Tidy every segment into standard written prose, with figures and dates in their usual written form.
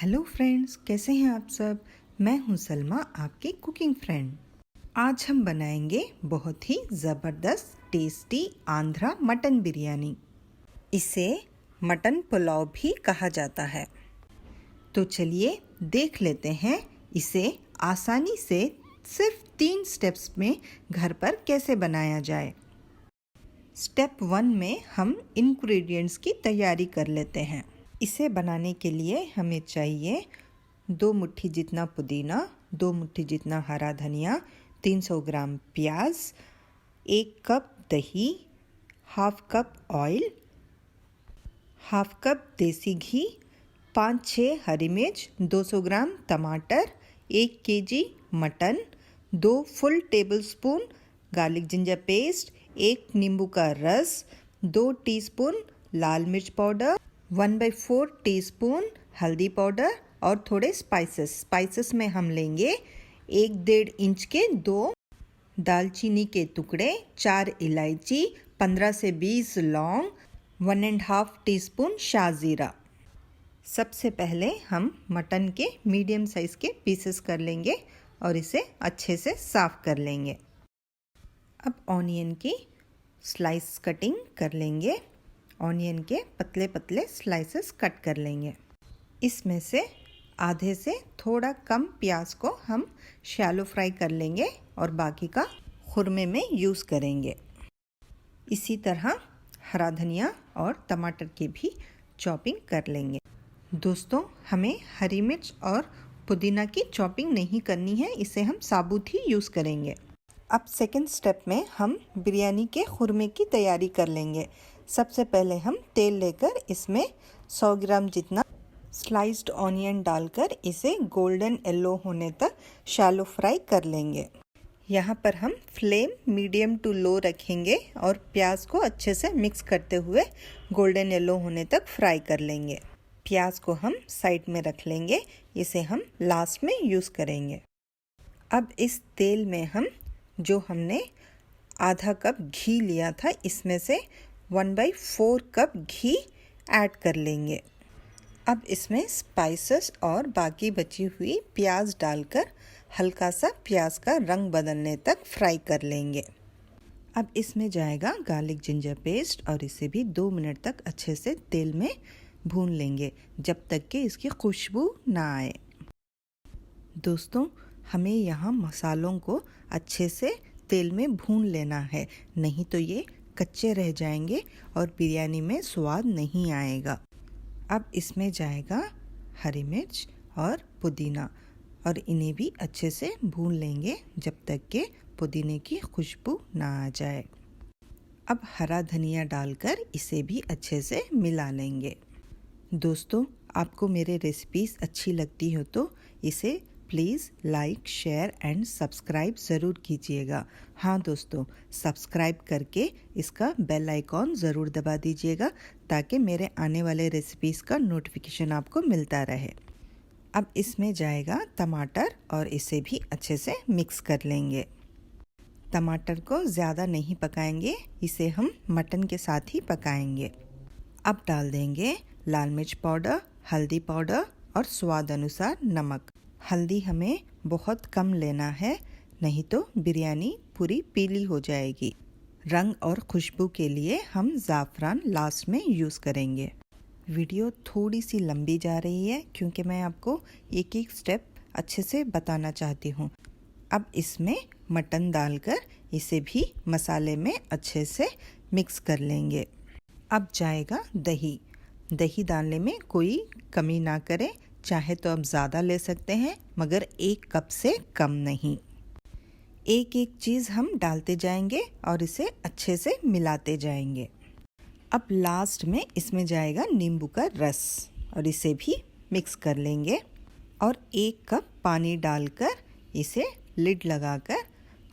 Hello friends, कैसे हैं आप सब। मैं हूं सलमा, आपकी कुकिंग फ्रेंड। आज हम बनाएंगे बहुत ही ज़बरदस्त टेस्टी आंध्रा मटन बिरयानी। इसे मटन पुलाव भी कहा जाता है। तो चलिए देख लेते हैं इसे आसानी से सिर्फ 3 स्टेप्स में घर पर कैसे बनाया जाए। स्टेप 1 में हम इंग्रेडिएंट्स की तैयारी कर लेते हैं। इसे बनाने के लिए हमें चाहिए 2 मुट्ठी जितना पुदीना, 2 मुट्ठी जितना हरा धनिया, 300 ग्राम प्याज, 1 कप दही, half cup oil, half cup देसी घी, 5-6 हरी मिर्च, 200 ग्राम टमाटर, 1 KG mutton, 2 full tablespoon garlic ginger paste, 1 नींबू का रस, 2 टीस्पून लाल मिर्च पाउडर, 1/4 टीस्पून हल्दी पाउडर और थोड़े स्पाइसेस में हम लेंगे 1-1.5 इंच के 2 दालचीनी के टुकड़े, 4 इलायची, 15 से 20 लौंग, 1.5 टीस्पून शाहजीरा। सबसे पहले हम मटन के मीडियम साइज़ के पीसेस कर लेंगे और इसे अच्छे से साफ़ कर लेंगे। अब ऑनियन की स्लाइस कटिंग कर लेंगे। ऑनियन के पतले पतले स्लाइसेस कट कर लेंगे। इसमें से आधे से थोड़ा कम प्याज को हम शैलो फ्राई कर लेंगे और बाकी का खुरमे में यूज़ करेंगे। इसी तरह हरा धनिया और टमाटर की भी चॉपिंग कर लेंगे। दोस्तों, हमें हरी मिर्च और पुदीना की चॉपिंग नहीं करनी है, इसे हम साबुत ही यूज़ करेंगे। अब सेकंड स्टेप में हम बिरयानी के खुरमे की तैयारी कर लेंगे। सबसे पहले हम तेल लेकर इसमें 100 ग्राम जितना स्लाइस्ड ऑनियन डालकर इसे गोल्डन येलो होने तक शैलो फ्राई कर लेंगे। यहाँ पर हम फ्लेम मीडियम टू लो रखेंगे और प्याज को अच्छे से मिक्स करते हुए गोल्डन येलो होने तक फ्राई कर लेंगे। प्याज को हम साइड में रख लेंगे, इसे हम लास्ट में यूज़ करेंगे। अब इस तेल में हम जो हमने आधा कप घी लिया था, इसमें से 1/4 कप घी ऐड कर लेंगे। अब इसमें स्पाइसेस और बाकी बची हुई प्याज डालकर हल्का सा प्याज का रंग बदलने तक फ्राई कर लेंगे। अब इसमें जाएगा गार्लिक जिंजर पेस्ट और इसे भी 2 मिनट तक अच्छे से तेल में भून लेंगे जब तक कि इसकी खुशबू ना आए। दोस्तों, हमें यहाँ मसालों को अच्छे से तेल में भून लेना है, नहीं तो ये कच्चे रह जाएंगे और बिरयानी में स्वाद नहीं आएगा। अब इसमें जाएगा हरी मिर्च और पुदीना और इन्हें भी अच्छे से भून लेंगे जब तक कि पुदीने की खुशबू ना आ जाए। अब हरा धनिया डालकर इसे भी अच्छे से मिला लेंगे। दोस्तों, आपको मेरे रेसिपीज़ अच्छी लगती हो तो इसे please like, share and subscribe ज़रूर कीजिएगा। हाँ दोस्तों, सब्सक्राइब करके इसका बेल आइकॉन ज़रूर दबा दीजिएगा ताकि मेरे आने वाले रेसिपीज़ का नोटिफिकेशन आपको मिलता रहे। अब इसमें जाएगा टमाटर और इसे भी अच्छे से मिक्स कर लेंगे। टमाटर को ज़्यादा नहीं पकाएंगे, इसे हम मटन के साथ ही पकाएंगे। अब डाल देंगे लाल मिर्च पाउडर, हल्दी पाउडर और स्वाद अनुसार नमक। हल्दी हमें बहुत कम लेना है, नहीं तो बिरयानी पूरी पीली हो जाएगी। रंग और खुशबू के लिए हम ज़ाफ़रान लास्ट में यूज़ करेंगे। वीडियो थोड़ी सी लंबी जा रही है क्योंकि मैं आपको एक एक स्टेप अच्छे से बताना चाहती हूँ। अब इसमें मटन डालकर इसे भी मसाले में अच्छे से मिक्स कर लेंगे। अब जाएगा दही। दही डालने में कोई कमी ना करें, चाहे तो आप ज़्यादा ले सकते हैं मगर 1 कप से कम नहीं। एक एक चीज़ हम डालते जाएंगे और इसे अच्छे से मिलाते जाएंगे। अब लास्ट में इसमें जाएगा नींबू का रस और इसे भी मिक्स कर लेंगे और 1 कप पानी डालकर इसे लिड लगाकर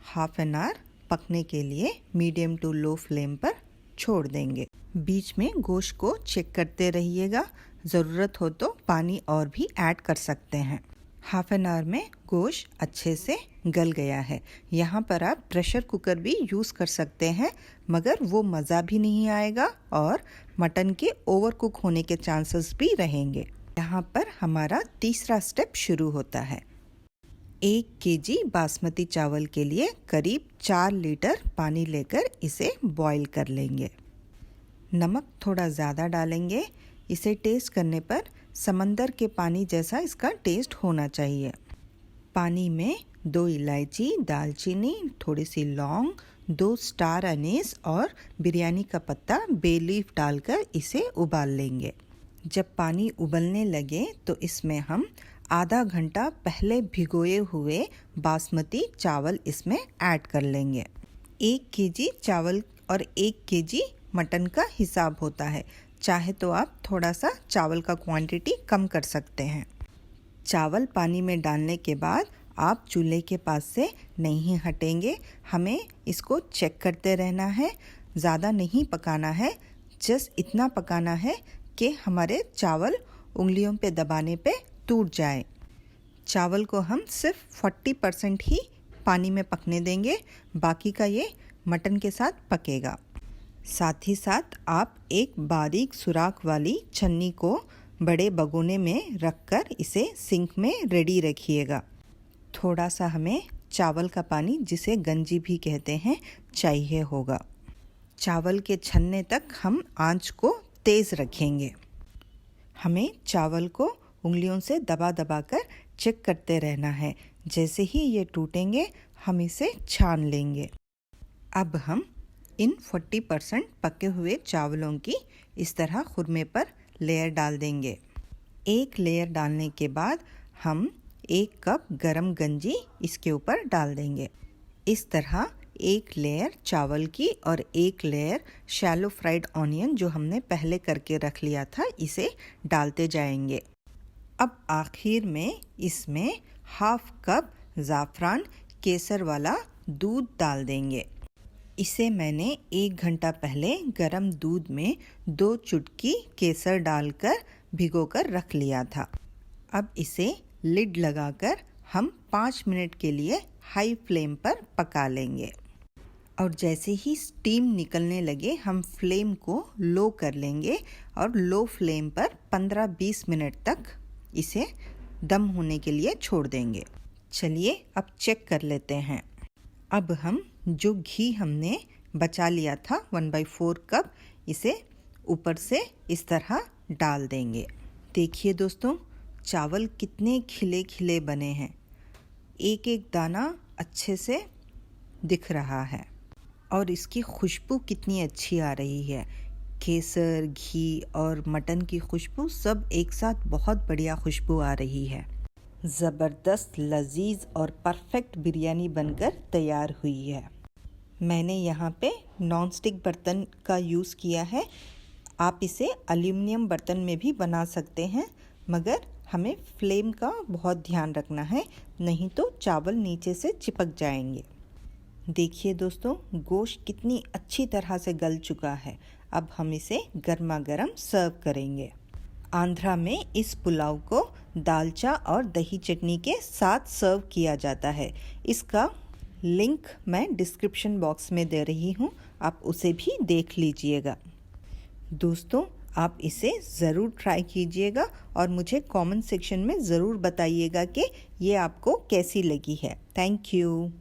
हाफ एन आवर पकने के लिए मीडियम टू लो फ्लेम पर छोड़ देंगे। बीच में गोश्त को चेक करते रहिएगा, ज़रूरत हो तो पानी और भी ऐड कर सकते हैं। हाफ एन आवर में गोश्त अच्छे से गल गया है। यहाँ पर आप प्रेशर कुकर भी यूज़ कर सकते हैं, मगर वो मज़ा भी नहीं आएगा और मटन के ओवर कुक होने के चांसेस भी रहेंगे। यहाँ पर हमारा तीसरा स्टेप शुरू होता है। 1 केजी बासमती चावल के लिए करीब 4 लीटर पानी लेकर इसे बॉईल कर लेंगे। नमक थोड़ा ज़्यादा डालेंगे। इसे टेस्ट करने पर समंदर के पानी जैसा इसका टेस्ट होना चाहिए। पानी में 2 इलायची, दालचीनी, थोड़ी सी लौंग, 2 स्टार अनीस और बिरयानी का पत्ता, बे लीफ डालकर इसे उबाल लेंगे। जब पानी उबलने लगे तो इसमें हम आधा घंटा पहले भिगोए हुए बासमती चावल इसमें ऐड कर लेंगे। 1 केजी चावल और 1 केजी मटन का हिसाब होता है। चाहे तो आप थोड़ा सा चावल का क्वांटिटी कम कर सकते हैं। चावल पानी में डालने के बाद आप चूल्हे के पास से नहीं हटेंगे। हमें इसको चेक करते रहना है। ज़्यादा नहीं पकाना है, जस्ट इतना पकाना है कि हमारे चावल उंगलियों पे दबाने पे टूट जाए। चावल को हम सिर्फ 40% ही पानी में पकने देंगे, बाकी का ये मटन के साथ पकेगा। साथ ही साथ आप एक बारीक सुराख वाली छन्नी को बड़े भगोने में रखकर इसे सिंक में रेडी रखिएगा। थोड़ा सा हमें चावल का पानी, जिसे गंजी भी कहते हैं, चाहिए होगा। चावल के छन्ने तक हम आंच को तेज़ रखेंगे। हमें चावल को उंगलियों से दबा दबा कर चेक करते रहना है। जैसे ही ये टूटेंगे हम इसे छान लेंगे। अब हम इन 40% पके हुए चावलों की इस तरह खुरमे पर लेयर डाल देंगे। एक लेयर डालने के बाद हम 1 कप गरम गंजी इसके ऊपर डाल देंगे। इस तरह 1 लेयर चावल की और 1 लेयर शैलो फ्राइड ऑनियन जो हमने पहले करके रख लिया था, इसे डालते जाएंगे। अब आखिर में इसमें हाफ कप ज़ाफ़रान केसर वाला दूध डाल देंगे। इसे मैंने 1 घंटा पहले गरम दूध में 2 चुटकी केसर डालकर भिगोकर रख लिया था। अब इसे लिड लगाकर हम 5 मिनट के लिए हाई फ्लेम पर पका लेंगे और जैसे ही स्टीम निकलने लगे हम फ्लेम को लो कर लेंगे और लो फ्लेम पर 15-20 मिनट तक इसे दम होने के लिए छोड़ देंगे। चलिए अब चेक कर लेते हैं। अब हम जो घी हमने बचा लिया था 1/4 कप, इसे ऊपर से इस तरह डाल देंगे। देखिए दोस्तों, चावल कितने खिले खिले बने हैं। एक एक दाना अच्छे से दिख रहा है और इसकी खुशबू कितनी अच्छी आ रही है। केसर, घी और मटन की खुशबू सब एक साथ बहुत बढ़िया खुशबू आ रही है। ज़बरदस्त, लजीज और परफेक्ट बिरयानी बनकर तैयार हुई है। मैंने यहाँ पे नॉनस्टिक बर्तन का यूज़ किया है। आप इसे एल्युमिनियम बर्तन में भी बना सकते हैं, मगर हमें फ्लेम का बहुत ध्यान रखना है, नहीं तो चावल नीचे से चिपक जाएंगे। देखिए दोस्तों, गोश्त कितनी अच्छी तरह से गल चुका है। अब हम इसे गर्मा गर्म सर्व करेंगे। आंध्रा में इस पुलाव को दालचा और दही चटनी के साथ सर्व किया जाता है। इसका लिंक मैं डिस्क्रिप्शन बॉक्स में दे रही हूँ, आप उसे भी देख लीजिएगा। दोस्तों, आप इसे ज़रूर ट्राई कीजिएगा और मुझे कमेंट सेक्शन में ज़रूर बताइएगा कि ये आपको कैसी लगी है। Thank you.